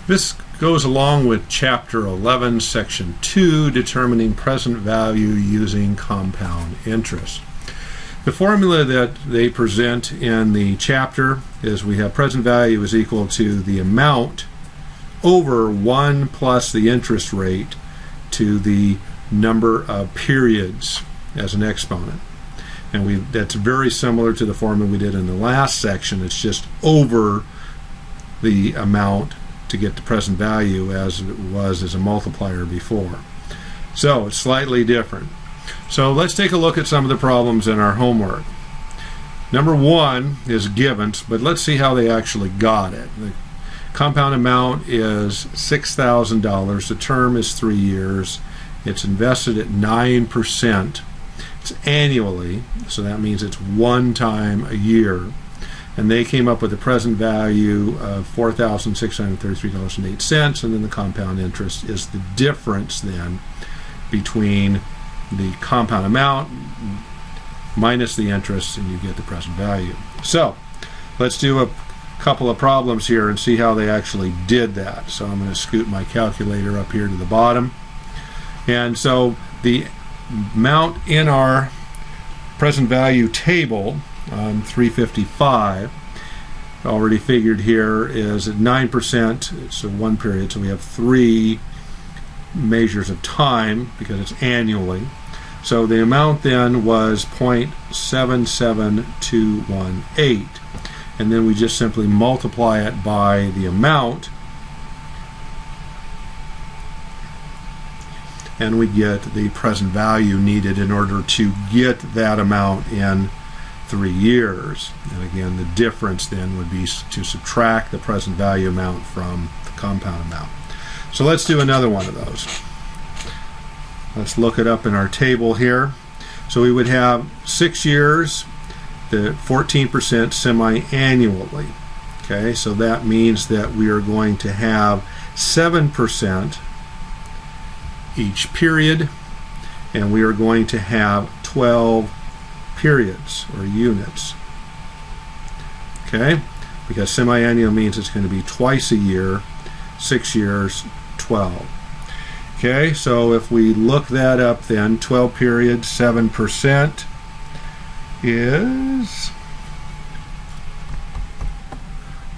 This goes along with Chapter 11, Section 2, determining present value using compound interest. The formula that they present in the chapter is we have present value is equal to the amount over 1 plus the interest rate to the number of periods as an exponent. And that's very similar to the formula we did in the last section. It's just over the amount to get the present value as it was as a multiplier before. So it's slightly different. So let's take a look at some of the problems in our homework. Number 1 is givens, but let's see how they actually got it. The compound amount is $6,000. The term is 3 years. It's invested at 9%. It's annually, so that means it's one time a year. And they came up with a present value of $4,633.08, and then the compound interest is the difference then between the compound amount minus the interest, and you get the present value. So let's do a couple of problems here and see how they actually did that. So I'm going to scoot my calculator up here to the bottom. And so the amount in our present value table on 355 already figured here is at 9%. It's a 1 period, so we have 3 measures of time because it's annually. So the amount then was 0.77218, and then we just simply multiply it by the amount, and we get the present value needed in order to get that amount in 3 years. And again, the difference then would be to subtract the present value amount from the compound amount. So let's do another one of those. Let's look it up in our table here. So we would have 6 years, the 14% semi-annually. Okay, so that means that we are going to have 7% each period, and we are going to have 12 periods or units. Okay, because semi-annual means it's going to be twice a year, 6 years, 12. Okay, so if we look that up then, 12 periods, 7% is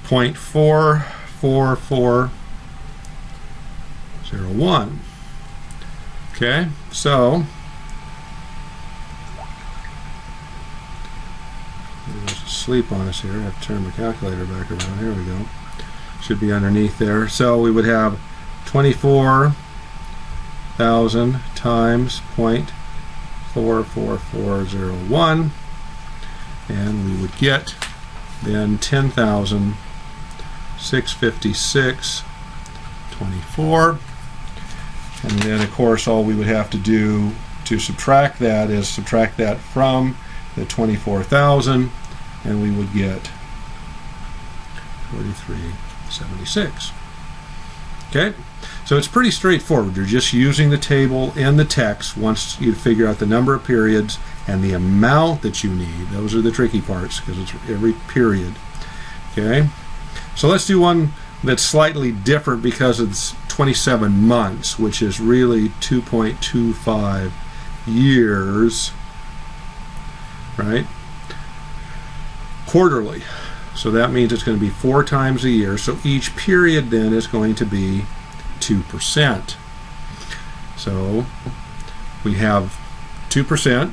0.44401. Okay, so there's a sleep on us here. I have to turn my calculator back around. Here we go. Should be underneath there. So we would have 24,000 times 0.44401, and we would get then 10,656.24. And then, of course, all we would have to do to subtract that is subtract that from the 24,000, and we would get 4376. Okay, so it's pretty straightforward. You're just using the table in the text once you figure out the number of periods and the amount that you need. Those are the tricky parts because it's every period. Okay, so let's do one that's slightly different because it's 27 months, which is really 2.25 years, right? Quarterly. So that means it's going to be 4 times a year. So each period then is going to be 2%. So we have 2%.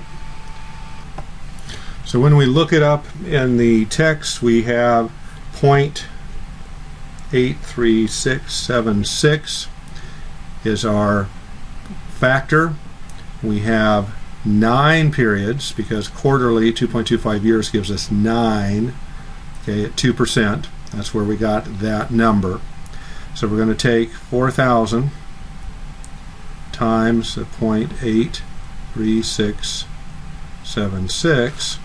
So when we look it up in the text, we have 0.83676 is our factor. We have 9 periods because quarterly 2.25 years gives us 9. Okay, at 2%, that's where we got that number. So we're going to take 4,000 times the 0.83676,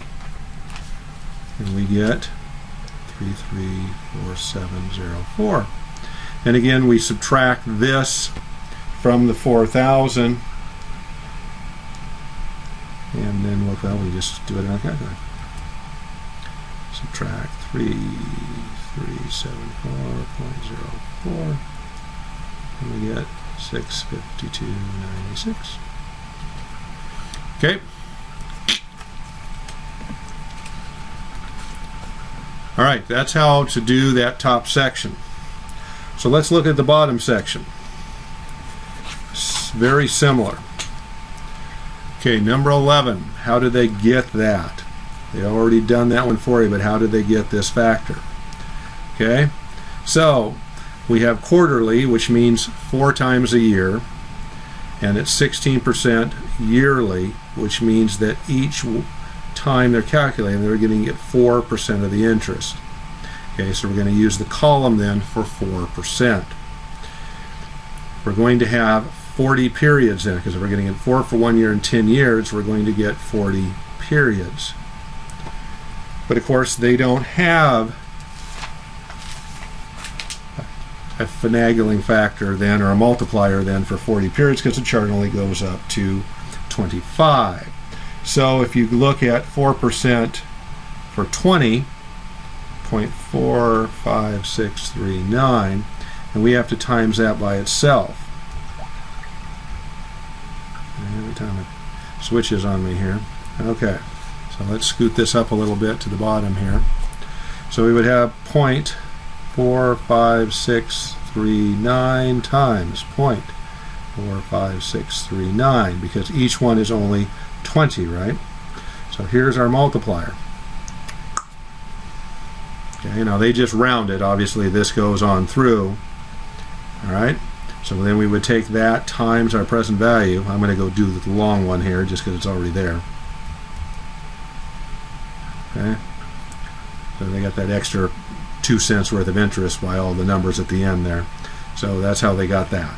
and we get 334704. And again, we subtract this from the 4,000, and then we just do it in our calculator. Subtract 3374.04 and we get 652.96. Okay. All right, that's how to do that top section. So let's look at the bottom section. It's very similar. Okay, number 11, how did they get that? They already done that one for you, but how did they get this factor? Okay, so we have quarterly, which means 4 times a year, and it's 16% yearly, which means that each time they're calculating, they're going to get 4% of the interest. Okay, so we're going to use the column then for 4%. We're going to have 40 periods in, because if we're going to get 4 for 1 year and 10 years, we're going to get 40 periods. But of course, they don't have a finagling factor then, or a multiplier then, for 40 periods, because the chart only goes up to 25. So if you look at 4% for 20, 0.45639, and we have to times that by itself. And every time it switches on me here. Okay, so let's scoot this up a little bit to the bottom here. So we would have 0.45639 times 0.45639, because each one is only 20, right? So here's our multiplier. Okay, now they just rounded. Obviously this goes on through. All right, so then we would take that times our present value. I'm going to go do the long one here just because it's already there. Okay, so they got that extra 2 cents worth of interest by all the numbers at the end there. So that's how they got that.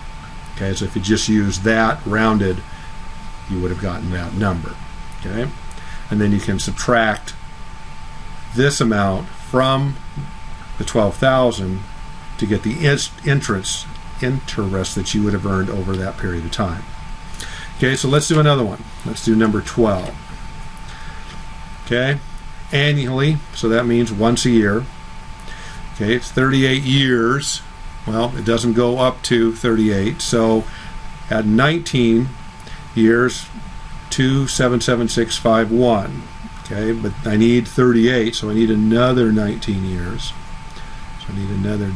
Okay, so if you just use that rounded, you would have gotten that number. Okay, and then you can subtract this amount from the 12,000 to get the interest that you would have earned over that period of time. Okay, so let's do another one. Let's do number 12. Okay, annually, so that means once a year. Okay, it's 38 years. Well, it doesn't go up to 38, so at 19 years, 277651. Okay, but I need 38, so I need another 19 years. So I need another.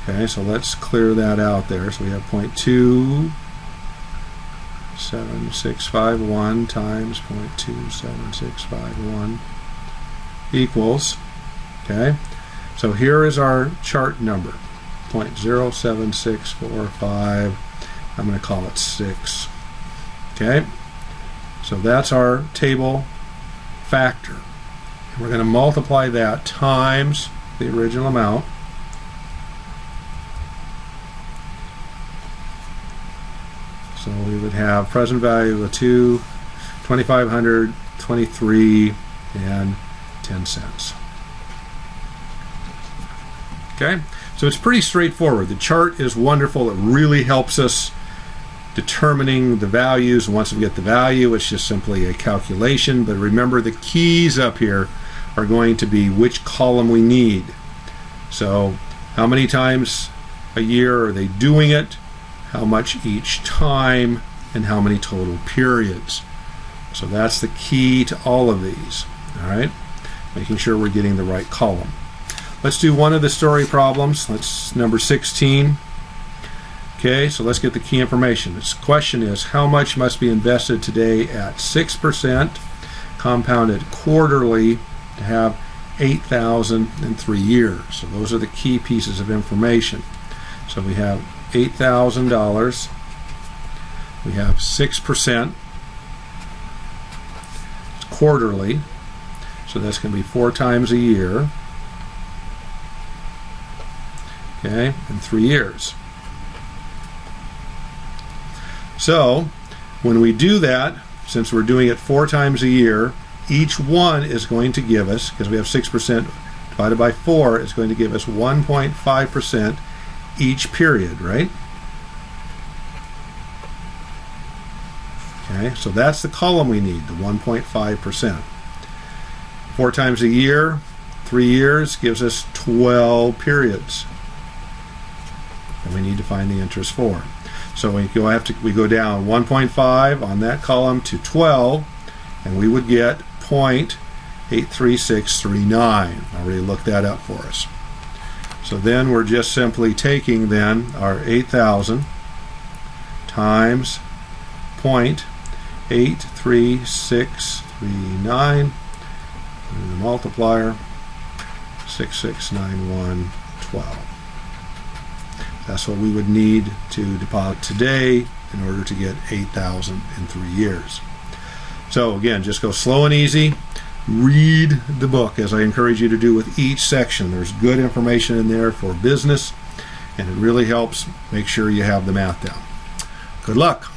Okay, so let's clear that out there. So we have 0.27651 times 0.27651 equals. Okay, so here is our chart number, 0.07645. I'm going to call it 6. Okay, so that's our table factor. And we're going to multiply that times the original amount. So we would have present value of 2,500, 23, and 10 cents. Okay, so it's pretty straightforward. The chart is wonderful. It really helps us determining the values. And once we get the value, it's just simply a calculation. But remember, the keys up here are going to be which column we need. So how many times a year are they doing it, how much each time, and how many total periods. So that's the key to all of these. All right, making sure we're getting the right column. Let's do one of the story problems. Let's number 16. Okay, so let's get the key information. This question is, how much must be invested today at 6%, compounded quarterly, to have 8,000 in 3 years? So those are the key pieces of information. So we have $8,000. We have 6%. It's quarterly, so that's going to be 4 times a year. Okay, in 3 years. So when we do that, since we're doing it 4 times a year, each one is going to give us, because we have 6% divided by 4, is going to give us 1.5% each period, right? Okay, so that's the column we need, the 1.5%. 4 times a year, 3 years, gives us 12 periods. and we need to find the interest for. So we go down 1.5 on that column to 12, and we would get 0.83639. I already looked that up for us. So then we're just simply taking then our 8,000 times 0.83639, and the multiplier 669112. That's what we would need to deposit today in order to get 8,000 in 3 years. So again, just go slow and easy. Read the book, as I encourage you to do with each section. There's good information in there for business, and it really helps make sure you have the math down. Good luck.